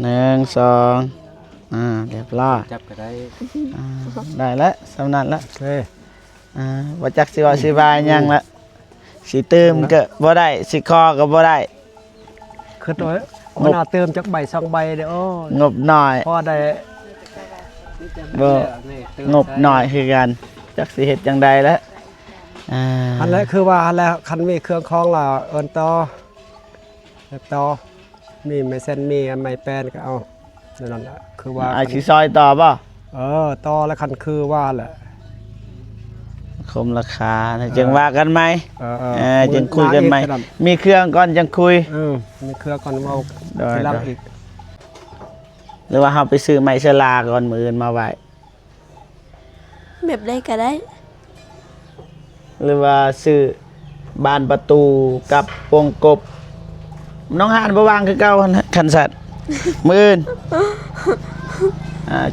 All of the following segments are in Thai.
หนึ่งสองเรียบร้อยจับก็ได้ได้แล้วสำนักแล้วเฮ้ยว่าจักสิว่าสิบายยังละสิตื่มก็บ่ได้สิคอก็บ่ได้คือตัวมันเอาเติมจักใบ2 ใบเด้องบหน่อย พอได้บ่งบหน่อยคือกันจักสิเฮ็ดจังใดแล้วอันแรกคือว่าอันแรกคันมีเครื่องคล้องล่ะเอิ้นต่อมีไม้เส้นมีไม้แป้นก็เอานั่นแหละคือว่าสิซอยต่อบ่ต่อแล้วคันคือว่าแหละคมราคาจึงว่ากันไหมจึงคุยกันไหมมีเครื่องก่อนจึงคุยมีเครื่องก่อนเอาทีหลังอีกหรือว่าเราไปซื้อไม้เชลาก่อนมื้ออื่นมาไว้แบบได้ก็ได้หรือว่าซื้อบานประตูกับวงกบน้องหานบ่วางคือเก่าคันสัตว์มื้ออื่น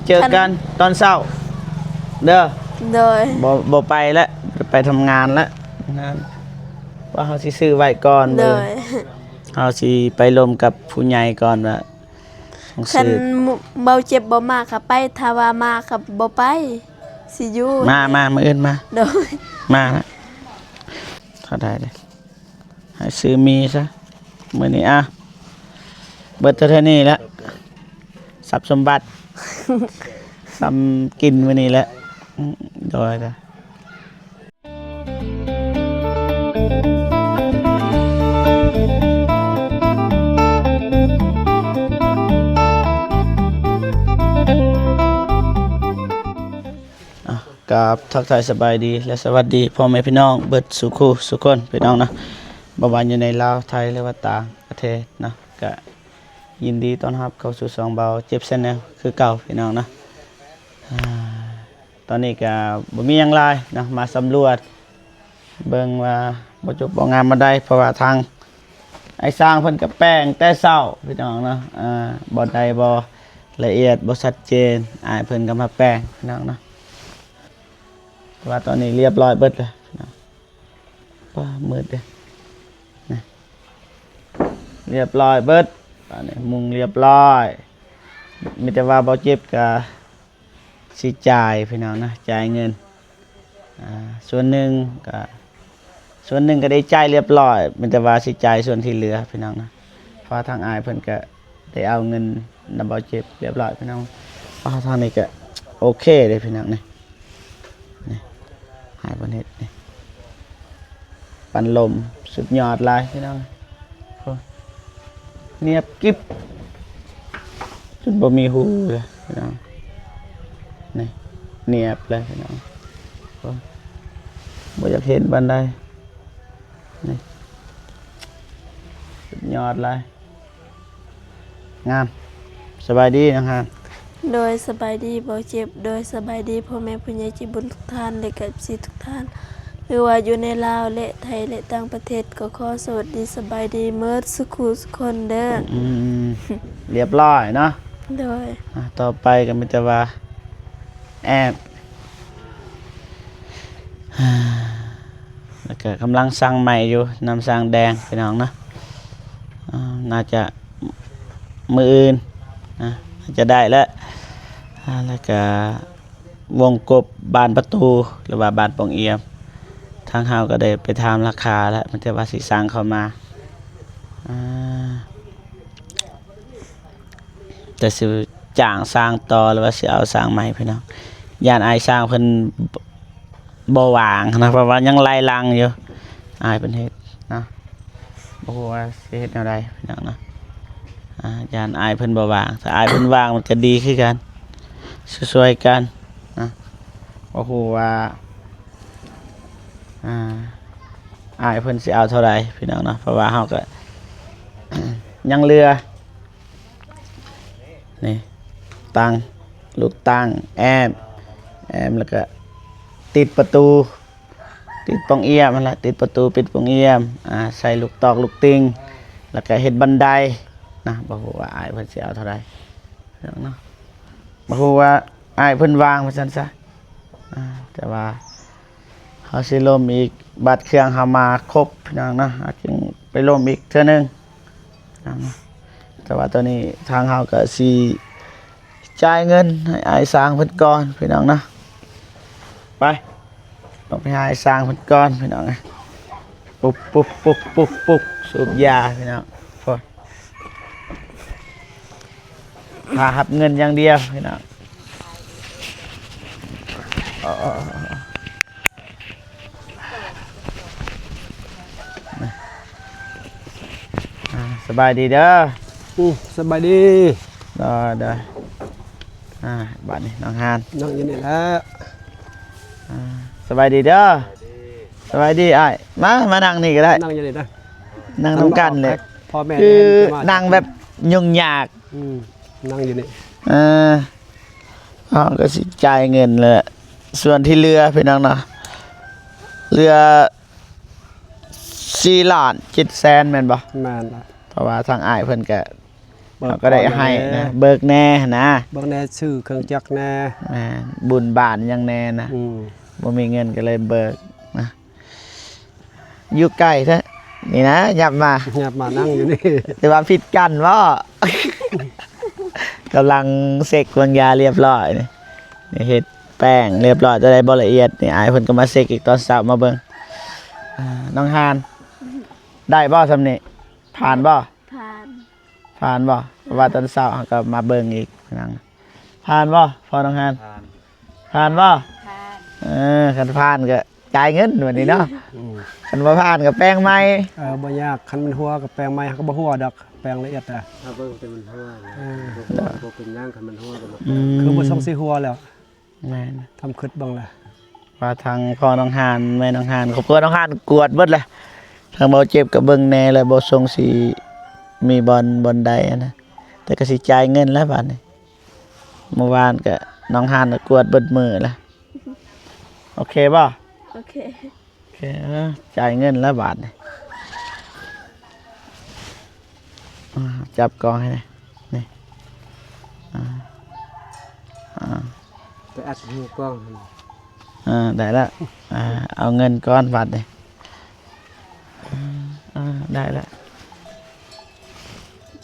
เจอกันตอนเช้าเด้อโดยบ่ไปแล้วไปทำงานแล้วว่าเขาสิซื้อไว้ก่อนเลยเขาสิไปลมกับผู้ใหญ่ก่อนว่าคันเบาเจ็บบ่มากค่ะไปถ้าว่ามากับบ่ไปสิอยู่มามื้ออื่นมาโดยมาเขาได้เลยให้ซื้อมีซะมื้อนี้เบิดเท่านี้แล้วทรัพย์สมบัติซ้ำกินมื้อนี้แล้วโดยจ้ะกับทักทายสบายดีและสวัสดีพ่อแม่พี่น้องเบิดสุขุสุขคนพี่น้องนะบ่ว่าอยู่ในลาวไทยหรือว่าต่างประเทศนะก็ยินดีต้อนรับเข้าสู่2เบาเจ็บแนลคือเก่าพี่น้องนะตอนนี้ก็บ่มีหยังหลายนะมาสำรวจเบิ่งว่าบ่จบบ่งามมาได้เพราะว่าทางไอ้สร้างเพิ่นก็แป้งแต่เช้าพี่น้องนะบ่ได้บ่ละเอียดบ่ชัดเจนเพิ่นก็มาแป้งพี่น้องนะว่าตอนนี้เรียบร้อยเบิดเลยนะว่ามืดเลยนะเรียบร้อยเบิดตอนนี้มุงเรียบร้อยมีแต่ว่าบ่เจ็บกับสิจ่ายพี่น้องนะจ่ายเงินส่วนหนึ่งก็ได้จ่ายเรียบร้อยมีแต่ว่าสิจ่ายส่วนที่เหลือพี่น้องนะเพราะทางเพิ่นก็ได้เอาเงินนำบ่เจ็บเรียบร้อยพี่น้องเพราะทางนี้ก็โอเคเลยพี่น้องนี่หายวันนี้นี่ปันลมสุดยอดเลยพี่น้องเนียบกิ๊บจนบ่มีหูเลยพี่น้องนี่เนียบเลยพี่น้องบ่อยากเห็นบันไดนี่สุดยอดเลยงามสบายดีนะฮะโดยสบายดีบ่เจ็บโดยสบายดีพ่อแม่ผู้ใหญ่ใจบุญทุกท่านและกับสิทุกท่านหรือว่าอยู่ในลาวและไทยและต่างประเทศก็ขอสวัสดีสบายดีเมิดสุขุสุคนเด้อเรียบร้อยเนาะโดยต่อไปก็มีแต่ว่าแล้วก็กำลังสั่งใหม่อยู่นำสั่งแดงพี่น้องนะน่าจะมื้ออื่นนะจะได้แล้วก็วงกบบานประตูหรือว่าบานปองเอี่ยมทางเฮาก็ได้ไปถามราคาแล้วมันจะว่าสิสร้างเข้ามาแต่สิจ้างสร้างต่อหรือว่าสิเอาสร้างใหม่พี่น้องย่านสร้างเพิ่นบ่ว่างนะเพราะว่ายังไล่ลังอยู่เพิ่นเฮ็ดนะบ่ฮู้ว่าสิเฮ็ดแนวใดพี่น้องนะยานเพิ่นบ่ว่างถ้าเพิ่นว่างมันก็ดีคือกันช่วยๆกันนะบ่ฮู้ว่าเพิ่นสิเอาเท่าใดพี่น้องนะเพราะว่าเฮาก็ ยังเรือนี่ตั้งลูกตั้งแอมแล้วก็ติดประตูติดปองเอี่ยมนั่นแหละติดประตูปิดปองเอี่ยมใส่ลูกตอกลูกติงแล้วก็เฮ็ดบันไดนะบ่ฮู้ว่าเพิ่นสิเอาเท่าใดเนาะบ่ฮู้ว่าเพิ่นวางว่าซั่นซะแต่ว่าเฮาสิล่มอีกบัตรเครื่องเฮามาครบพี่น้องนะจึงไปล่มอีกเทื่อนึง แต่ว่าตอนนี้ทางเฮาก็สิจ่ายเงินให้อ้ายสร้างเพิ่นก่อนพี่น้องนะไปต้องไปหาอ้ายสร้างเพิ่นก่อนพี่น้องนะปุ๊บปุ๊บปุ๊บปุ๊บปุ๊บสูบยาพี่น้องพอหาหับเงินอย่างเดียวพี่น้องสบายดีเด้อ สบายดี ได้บัดนี้น้องฮาน นั่งอยู่นี่แหล้ว สบายดีเด้อสบายดีอ้ายมานั่งนี่ก็ได้ นั่งอยู่นี่นะ นั่งน้ำกันเลย พ่อแม่ คือนั่งแบบยุ่งยาก นั่งอยู่นี่ เขาก็สิจ่ายเงินเลยส่วนที่เรือพี่น้องเนาะเรือ4 ล้าน 7 แสนแม่นบ่ แม่นละ เพราะว่าทางอ้ายเพิ่นก็เขาก็ได้ให้นะเบิกแน่นะ เบิ่งแน่ชื่อเครื่องจักรแน่ แม่นบุญบานยังแน่นะ บ่มีเงินก็เลยเบิกนะอยู่ใกล้แท้นี่นะยับมา หยับมานั่งอยู่นี่ แต่ว่าผิดกันว่ กำลังเสกวางยาเรียบร้อยนี่เฮ็ดแป้งเรียบร้อยจะได้บ่ละเอียดนี่อายเพิ่นก็มาเสกอีกตอนเช้ามาเบิ่งน้องฮานได้บ่ซำนี้ผ่านบ่ ผ่าน บ่เพราะว่าตอนเช้าเขาก็มาเบิ่งอีกนั่งผ่านบ่พอน้องฮานผ่านบ่ คันผ่านก็จ่ายเงินวันนี้เนาะคันบ่ผ่านก็แป้งใหม่ บ่ยากคันมันหัวกับแปลงไม้ก็บ่หัวดอกแปลงละเอียดอ่ะ ถ้าเบิ่งเป็นมันหัวบ่เป็นย่างคันมันหัวกัน คือบ่ส่งสิหัวแล้ว แม่น ทำคิดเบิ่งล่ะ ว่าทางพ่อน้องฮานแม่น้องฮานครอบครัวน้องฮานกวดเบิดเลยทางบ่เจ็บก็เบิ่งแน่เลยบ่ทรงสิมีบอลใดอะนะแต่ก็สิจ่ายเงินแล้วบัดนี้เมื่อวานก็น้องฮานก็กวดเบิดมือแล้วโอเคบ่ โอเค โอเคจ่ายเงินแล้วบาทนี่จับกองให้หน่อยนี่ ไปอัดหูกล้อง ได้แล้วเอาเงินก้อนบาทนี่ได้แล้ว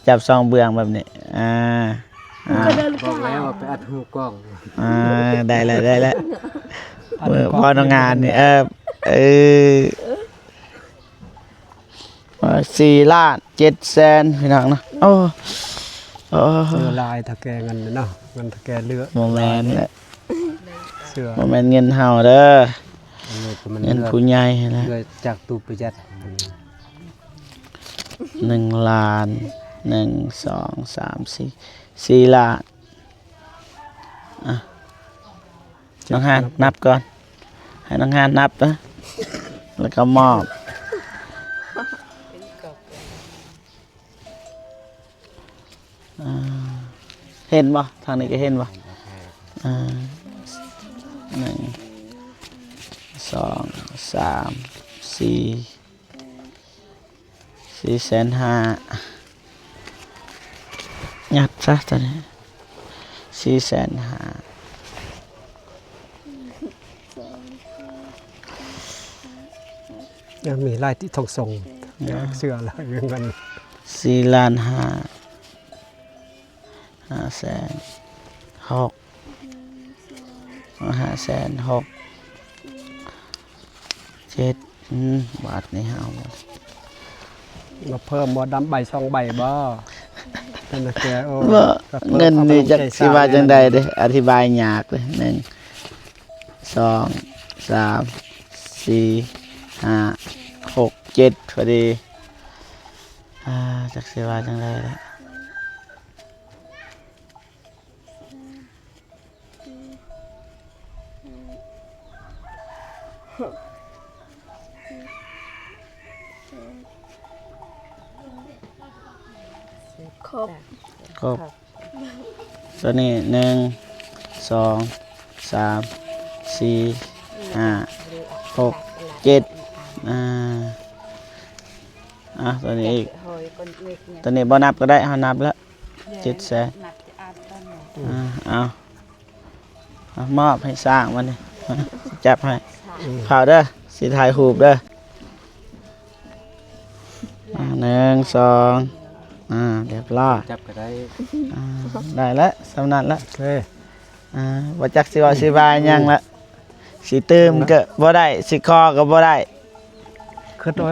จับซองเบืองแบบนี้บอกแล้วไปอัดหูกล้อง ได้แล้วพอทำงานนี่4 ล้าน 7 แสนพี่น้องเนาะโอ้ เสื้อลายตะแกเงินเนาะเงินตะแกเลือ โมเมนต์ เสื้อ โมเมนต์เงินเฮาเด้อ มัน เงินผู้ใหญ่นะ เลยจากตู้ประหยัด 1 ล้าน 1 2 3 4 ล้านน้องฮานนับก่อนให้น้องฮานนับนะแล้วก็มอบเห็นบ่ทางนี้ก็เห็นบ่1 2 3 4 4,500,000ยัดซะตอนนี้4,500,000ยังมีลายที่ทองส่งเสื้อลายเงิน 4 ล้าน 5,600,000 5,600,000 7บาทนี่เอาหมด มาเพิ่มบ่ดำใบ2ใบบ่นั่นน่ะแกโอ้ เงินนี่จักสิว่าจังใดเด้อธิบายยากเลย1 2 3 4 5 6 7พอดีจักสิว่าจังใดเด้อครบตัวนี้1 2 3 4 5 6 7ตัวนี้อีกตัวนี้บ่นับก็ได้เฮานับแล้ว7 แสนมอบให้สร้างมันนี่จับให้ข่าวเด้อสิถ่ายรูปเด้อ1 2 เรียบร้อย จับก็ได้ ได้แล้วสำนักแล้ว โอเค บ่จักสิว่าสิบายหยังละสิเติมก็บ่ได้สิคอก็บ่ได้ คือตัว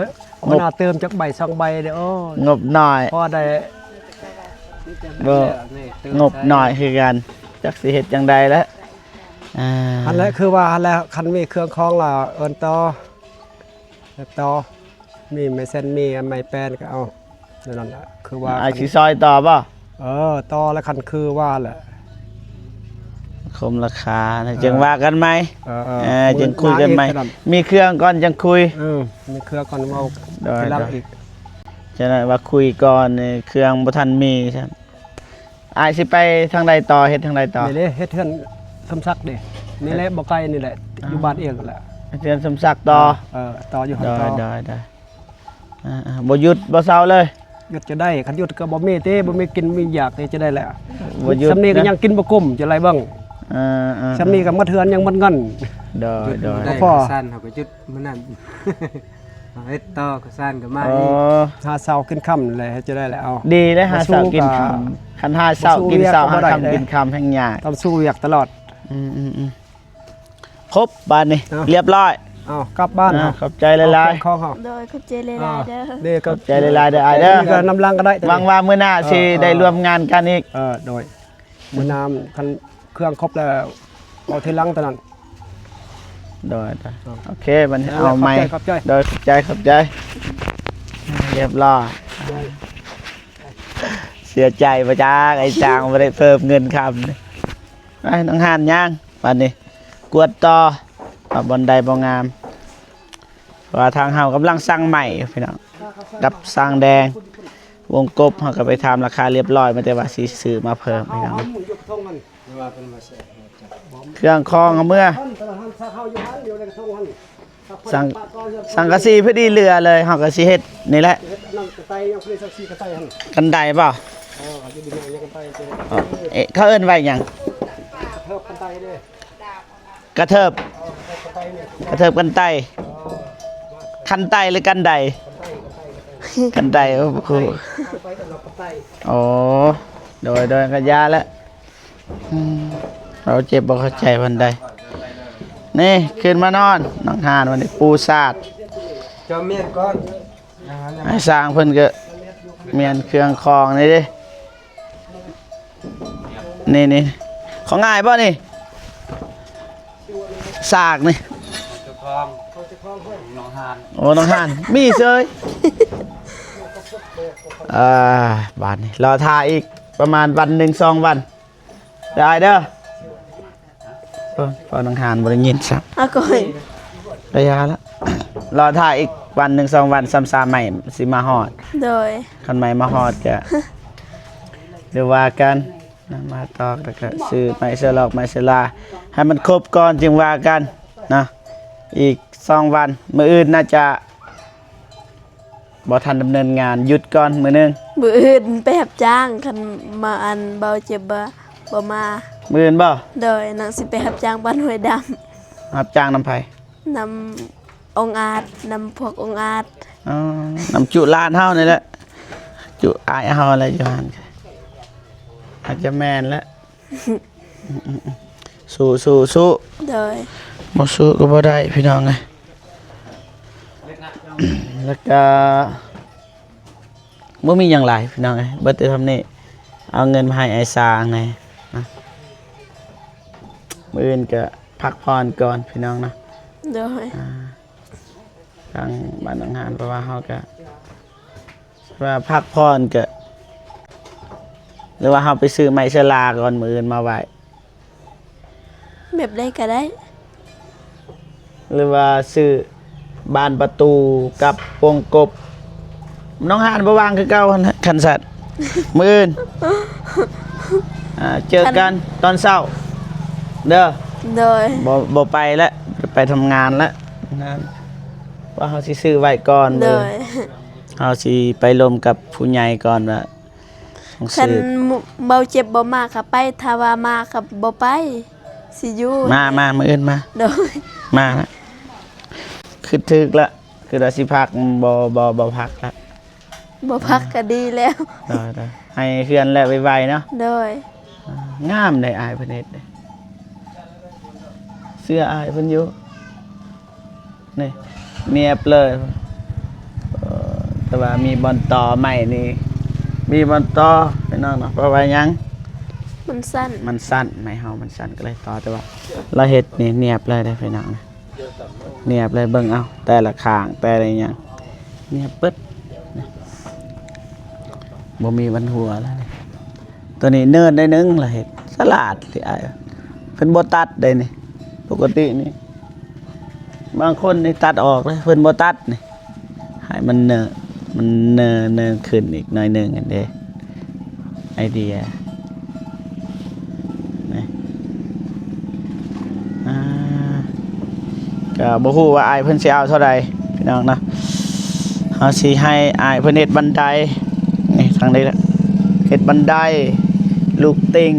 มันเอาเติมจักใบ2ใบเด้อโอ้ งบหน่อย พอได้ บ่งบหน่อยคือกันจักสิเฮ็ดจังใดแล้ว อันแรกคือว่าอันแรกคันมีเครื่องคล้องล่ะเอิ้นต่อมีไม้เส้นมีไม้แป้นก็เอานั่นแหละคือว่า ไอ้สิซอยต่อบ่ ต่อแล้วคันคือว่าแหละ คมราคานะจึงว่ากันไหม จึงคุยกันไหม มื้อ มีเครื่องก่อนจังคุย มีเครื่องก่อนเว้า ได้ ทีหลัง ได้ อีก ฉะนั้นว่าคุยก่อนนี่เครื่องบ่ทันมีใช่อ้ายสิไปทางใดต่อเฮ็ดทางใดต่อ นี่เลยเฮ็ดเทือนสมศักดิ์ดินี่แหละบ่ไกลนี่แหละอยู่บ้านเองนั่นแหละ เรียนสมศักดิ์ต่อ ต่ออยู่หั่น ได้ ต่อ ได้บ่หยุดบ่เซาเลย หยุดจะได้คันหยุดก็บ่มีเต้บ่มีกินมีอยากนี่จะได้แหละ บ่หยุด สำนี้ก็ยังกินบ่กุ้มจะไรบ้าง สำนี้ก็มาเทือนยังมันเงิน ได้ จุด ได้ ได้ พ่อ ก็สั้นเขาก็จุดมันนั่น เอาเฮ็ดต่อก็สั้นก็มา อ๋อ อีก หาเช้ากินค่ำเลยจะได้แหละเอา ดีเลยหาเสากินค มาสู้กับ ำคันหาเสากินเสา มาสู้ หา เวียกก็บ่ได้ คำกินคำแห่งยาก ต้องสู้อยากตลอด ครบบานนี้ เอา เรียบร้อย เอากลับบ้าน ขอบใจหลาย ของเฮา โดยเข้าใจหลายๆเด้อ นี่ ๆข ก็ อบใจหลายๆเด้ออ้ายเด้อ นี่ก็นำลังก็ได้ หวังว่ามื้อหน้าสิได้ร่วมงานกันอีก โดยมื้อน้ำคันเครื่องครบแล้วเอาทีหลังตอนนั้น โดยโอเคบัดนี้เอาไม้ ขอบใจ โดยขอบใจเรียบร้อยเสียใจประจักไอ้จางบ่ได้เพิ่มเงินคำนี่ไปน้องห่านย่างบัดนี้กวดต่อว่าบนใดบ่งามเพราะว่าทางเฮากำลังสร้างใหม่พี่น้องกับสร้างแดงวงกบเฮาก็ไปทำราคาเรียบร้อยมันแต่ว่าสิซื้อมาเพิ่มพี่น้อง หมุนยกทงมัน หรือว่าเพิ่นมาใส่ เครื่องคองเอาเมื่อ ท่านตลอดท่านสักเฮาอยู่หันอยู่ในกระทงหัน สังกะสีพอดีเรือเลยเฮาก็สิเฮ็ดนี่แหละ นั่งกระไตยังคือสักสีกระไตหัน กันไดเปล่า อยู่ดีๆยังกระไตเจอ เขาเอิ้นว่าหยัง เทิบกระไตเด้ กระเทิบ กระไตเนี่ย กระเทิบกันไตคันไตหรือกันไดกันไดโอ้โห ไปตลอดกระไต โอ้โดยกระยาแล้วเราเจ็บบ่เข้าใจวันใดนี่ขึ้นมานอนน้องหานวันนี้ปูซาด จอมเมียนก่อน ให้สร้างเพิ่นก็เมียนเครื่องคองนี่ดินี่ของง่ายป่ะนี่สากนี่ เจ้าของน้องหาน โอ้น้องหานมีเซยบาทนี่รอทาอีกประมาณวันหนึ่งสองวันได้เด้อพอน้องหานบริยินซับ อาก่อย ระยะละ รอถ่ายอีกวันหนึ่งสองวันซ้ำๆใหม่สิมาหอด โดย คันใหม่มาหอดก็เดี๋ยวว่ากันนะมาตอกแล้วก็ซื้อไม้เสลอกไม้เสลาให้มันครบก่อนจึงว่ากันนะอีก2 วันมื้ออื่นน่าจะบ่ทันดำเนินงานหยุดก่อนมื้อนึง มื้ออื่นไปรับจ้างคันมาอันเบาเจ็บบ่มา มื้ออื่นบ่ โดยนางสิไปรับจ้างบ้านห้วยดำ รับจ้างนำไผ นำองค์อาจนำพวกองค์อาจ อ๋อนำจุลานเฮานี่แหละจุอายเฮาอะไรอยู่หั่นอาจจะแม่นแล้ว สู้ โดย บ่สู้ก็บ่ได้พี่น้องไง แล้วก็บ่มีหยังหลายพี่น้องไงเบิดแต่ทำนี่เอาเงินมาให้ไอ้สร้างไงนะมื้ออื่นก็พักผ่อนก่อนพี่น้องนะ โดย ทางบ้านทางงานเพราะว่าเฮาก็ว่าพักผ่อนก็หรือว่าเฮาไปซื้อไม้ชลาก่อนมื้ออื่นมาไว้ แบบได้ก็ได้ หรือว่าซื้อบานประตูกับวงกบน้องหานบ่วางคือเก่าหั่นแหละคันสัตว์ มื้ออื่นเจอกันตอนเช้าเด้อ โดย บ่ไปแล้วไปทำงานแล้วงานว่าเฮาสิซื้อไว้ก่อน โด เด้อย เฮาสิไปลมกับผู้ใหญ่ก่อนว่าต้อง คัน ซื้อ เบาเจ็บบ่มากค่ะไปถ้าว่ามากับบ่ไปสิอยู่ มามื้ออื่นมา โดย มานะคือถึกละคือว่าสิพักบ่พักละ บ่พักก็ดีแล้ว ได้ให้เฮือนแล้วไวๆเนาะ โดย งามได้อายเพิ่นเฮ็ดเด้เสื้ออายเพิ่นอยู่นี่เมียบเลยแต่ว่ามีบอลต่อใหม่นี่มีบอลต่อพี่น้องเนาะเพราะว่าหยัง มันสั้น มันสั้นไม้เฮามันสั้นก็เลยต่อแต่ว่าเราเฮ็ดนี่เนียบเลยได้พี่น้องนะเนียบเลยเบิ่งเอาแต่ละข้างแต่ละหยังเนียบปึ๊ดนะบ่มีวันหัวแล้วนี่ตัวนี้เนินได้นึงล่ะเฮ็ดสลาดที่อ้ายเพิ่นบ่ตัดได้นี่ปกตินี่บางคนนี่ตัดออกเลยเพิ่นบ่ตัดนี่ให้มันเนินขึ้นอีกหน่อยหนึงอันเด้ไอเดียก็บ่ฮู้ว่าอ้ายเพิ่นสิเอาเท่าใดพี่น้องนะเฮาสิให้อ้ายเพิ่นเฮ็ดบันไดนี่ทางนี้ละเฮ็ดบันไดลูกติ่ง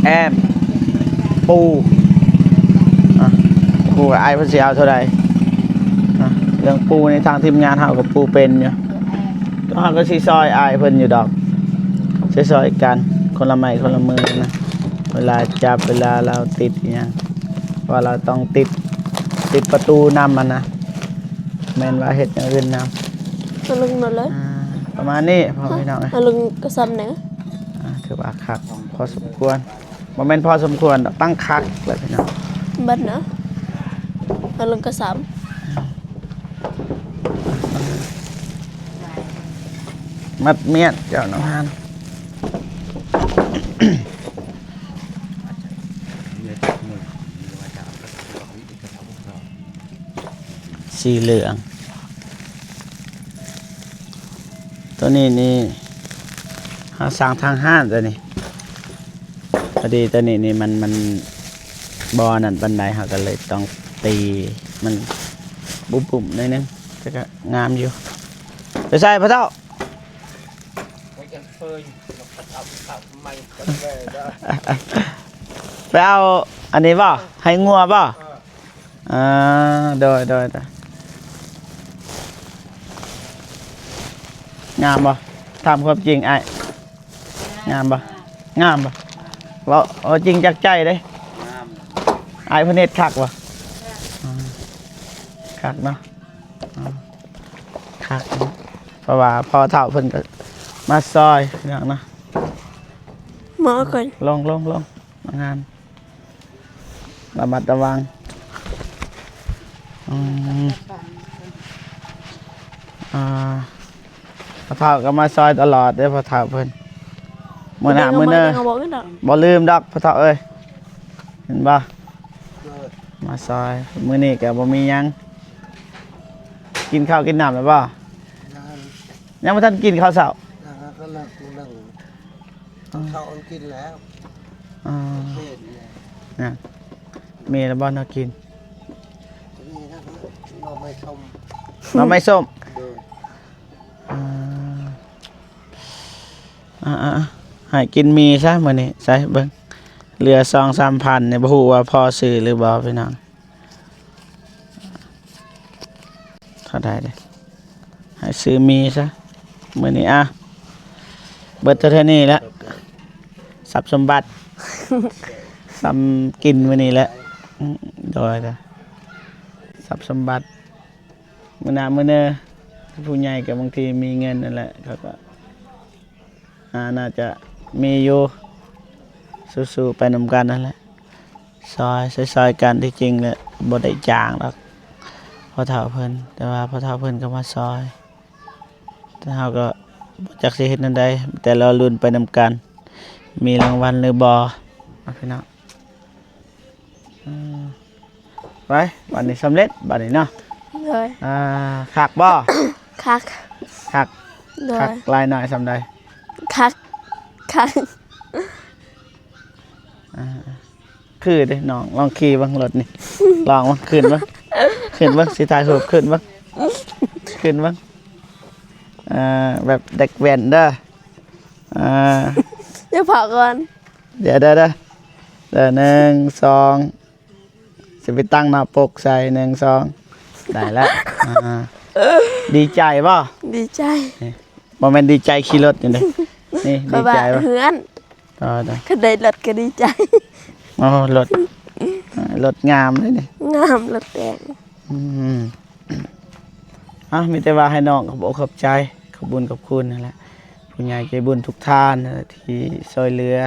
แอมปูปูว่าอ้ายเพิ่นสิเอาเท่าใดเรื่องปูในทางทีมงานเฮาก็ปูเป็นอยู่เฮาก็สิซอยอ้ายเพิ่นอยู่ดอกซอยๆกันคนละไม้คนละมือนะเวลาจับเวลาเราติดอย่างว่าเราต้องติดประตูนำมันนะแม่นว่าเฮ็ดอย่างอื่นนำ เอาลงหมดเลย ประมาณนี้พ่อพี่น้อง เอาลงกระซ้ำไหน ถือว่าคักพอสมควรบ่แม่นพอสมควรดอกตั้งคักเลยพี่น้อง บัดนะเอาลงกระซ้ มัดเมียดเจ้าน้องฮานสีเหลืองตัวนี้นี่หาสร้างทางห้านตัวนี้พอดีตัวนี้นี่มันบอนั่นบันไดเขาก็เลยต้องตีมันบุ่มๆหนิดนึงแต่ก็งามอยู่ไปใส่พระเจ้าไปเอาอันนี้ป่ะให้งัวป่ะโดยงามป่ะทำความจริงไอ้งามป่ะว่าเอาจริงจากใจเลยไอ้พระเนตรคักป่ะคักเนาะคักเพราะว่าพอเท่าเพิ่นก็มาซอยอย่างนะ ำหมอก่อน ลงงานระมัดระวังพอเท่าก็มาซอยตลอดเด้อพอเท่าเพิ่นมื้อหน้ามื้อเน้อ เอาบอกกันดอก บ่ลืมดอกพอเท่าเอ้ยเห็นบ่มาซอยมื้อนี้ก็บ่มีหยังกินข้าวกินน้ำแล้วบ่ยังบ่ทันกินข้าวเช้า ก็เลิกเขาเอากินแล้ว เทศเนี่ย นะมีแล้วบ่เนาะกิน นี่นะเราไม่ชม เราไม่ส้ม โดย ให้กินมีซะมื้อนี้ใส่เบิ่งเหลือ 2-3 พันเนี่ยบ่ฮู้ว่าพอซื้อหรือบ่พี่น้องเท่าใดเด้ให้ซื้อมีซะมื้อนี้เบิดเท่านี้แล้วทรัพย์สมบัติ ซ้ำกินมื้อนี้แหละโดยทรัพย์สมบัติมื้อหน้ามื้อเน้อผู้ใหญ่ก็บางทีมีเงินนั่นแหละเขาก็น่าจะมีอยู่สู้ๆไปนำกันนั่นแหละซอยกันที่จริงแหละบ่ได้จ้างหรอกพอเฒ่าเพิ่นแต่ว่าพอเฒ่าเพิ่นก็มาซอยแต่เฮาก็บ่จักสิเฮ็ดนั่นใดแต่เราลุ้นไปนำกันมีรางวัลหรือบ่พี่น้องไปบัดนี้สำเร็จบัดนี้เนาะ เลย คักบ่ คัก คัก เล คัก ย ลายหน่อยสำใด คัก คือเด้น้องลองขี่เบิ่งรถนี่ ลองมาขึ้นเบิ่งสิถ่ายรูปขึ้นเบิ่งแบบเด็กแว่นเด้อเดี๋ยวเผาก่อน เดี๋ยว1 2สิไปตั้งหน้าปกใส่1 2ได้แล้ว ดีใจป่ะ ดีใจ บ่แม่นดีใจขี่รถอยู่เด้นี่ เพ ดี ราะว่า ใจป่ะ เฮือน ต่อได้ ก็ได้รถก็ดีใจ โอ้รถงามเลยนี่ งามรถแดง อืมมีแต่ว่าให้น้องขอบอกขอบใจขอบบุญขอบคุณนั่นแหละผู้ใหญ่ใจบุญทุกท่านนั่นแหละที่ช่วยเหลือ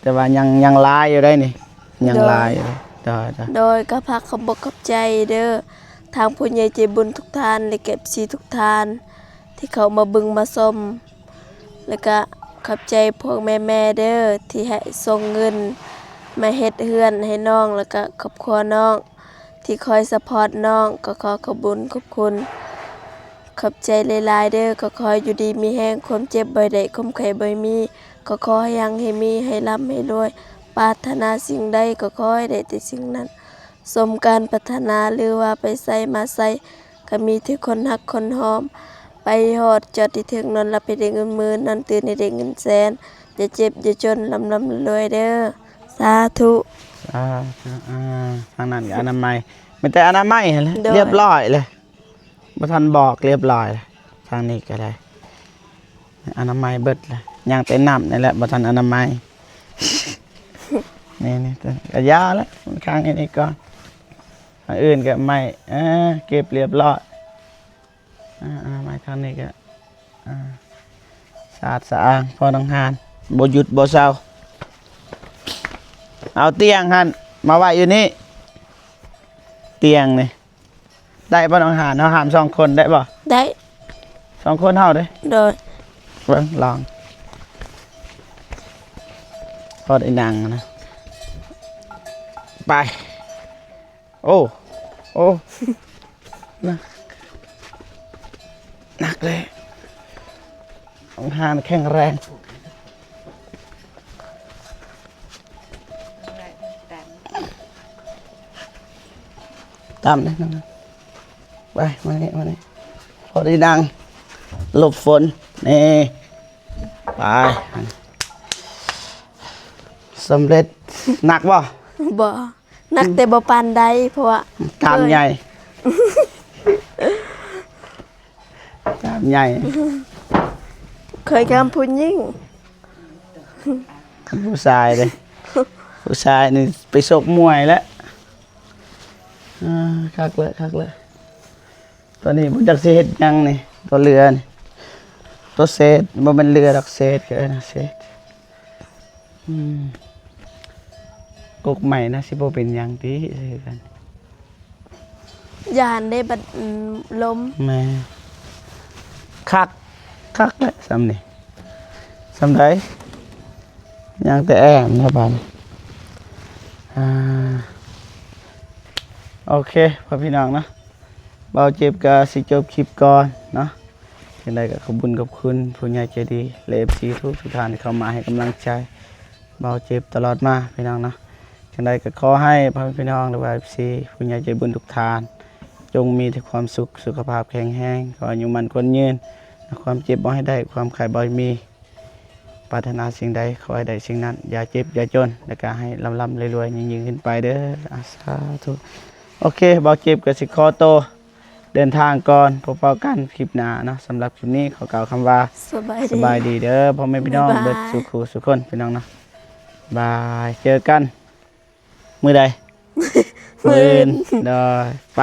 แต่ว่ายังหลายอยู่ได้นี่ยังหลายอยู่เลยได้ โดยก็พักขอบอกขอบใจเด้อทางผู้ใหญ่ใจบุญทุกท่านและเก็บซีทุกท่าน ที่เขามาบึงมาชมแล้วก็ขอบใจพวกแม่ๆเด้อที่ให้ส่งเงินมาเฮ็ดเฮือนให้น้องแล้วก็ครอบครัวน้อง ที่คอยซัพพอร์ตน้องก็ขอขอบคุญขอบคุณขอบใจหลายๆเด้อก็ขอให้อยู่ดีมีแห้งความเจ็บบ่ได้ความไข้บ่มีก็ขอให้ยังให้มีให้ร่ำให้รวยปรารถนาสิ่งใดก็ขอให้ได้แต่สิ่งนั้น สมการปรารถนาหรือว่าไปใส่มาใส่ก็มีที่คนฮักคนหอม ไปฮอดจอดที่ถึงนอนหลับไปได้เงินหมื่นนอนตื่นให้ได้เงินแสนอย่าเจ็บอย่าจนลำรวยเด้อสาธุ ทางนั้นก็อนามัยไม่แต่อนามัยหั่นแหละ โดย เรียบร้อยเลยบ่ทันบอกเรียบร้อยเลยทางนี้ก็ได้อนามัยเบิดเลยย่างแต่น้ำนี่แหละบ่ทันอนามัย นี่ก็ยาแล้วข้างนี้ก่อนอันอื่นก็ไม่เก็บเรียบร้อยไม่ทางนี้ก็สะอาดสะอ้างพอต้องหานบ่หยุดบ่เศร้าเอาเตียงหันมาไว้อยู่นี่เตียงนี่ได้บ่ต้องหานเอาหาม2 คนได้บ่ ได้ 2 คนเฮาเด้ โดย เบิ่งลองพอได้นั่งนะไปโอ้หนักเลยต้องหานแข็งแรงตามเลยนะไปมานี่พอได้นั่งหลบฝนนี่ไปสำเร็จหนักบ่ บ่นักแต่บ่ปานใดเพราะว่าก ล้ามใหญ่กล้ามใหญ่ เคยกำผู้หญิง ผู้ชายเลยผู้ชายนี่ไปชกมวยแล้วคักเลยตัวนี้บุญจักเศษยังนี่ตัวเรือนี่ตัวเศษบ่เป็นเรือดอกเศษก็นะเศษกกใหม่นะสิบ่เป็นหยังติคือกัน ยานได้บัดลม แม่คักเลยซ้ำนี่ซ้ำไดยังแต่แอมนะบานโอเคพ่อพี่น้องเนาะเบาเจ็บก็สิจบคลิปก่อนเนาะยังไงก็ขอบคุญกับคุณผู้ใหญ่ใจดีและ FC ทุกท่านที่เข้ามาให้กำลังใจเบาเจ็บตลอดมาพี่น้องเนาะยังไงก็ขอให้พ่อพี่น้องหรือว่า FC ผู้ใหญ่ใจบุญทุกท่านจงมีแต่ความสุขสุขภาพแข็งแรงขออายุมันคนยืนความเจ็บบ่ให้ได้ความไข้บ่ให้มีปรารถนาสิ่งใดขอให้ได้สิ่งนั้นอย่าเจ็บอย่าจนแล้วก็ให้ร่ำรวยๆยิ่งขึ้นไปเด้อสาธุโอเคเบาเจ็บกับสิคอโตเดินทางก่อนพบกันคลิปหน้าเนาะสำหรับคลิปนี้ขอกล่าวคำว่า สบายดีเด้อพ่อแม่พี่น้อง บ๊ายบาย เบิดสุขสุขคนพี่น้องเนาะบายเจอกัน มือใด มื้ออื่นเด้อไป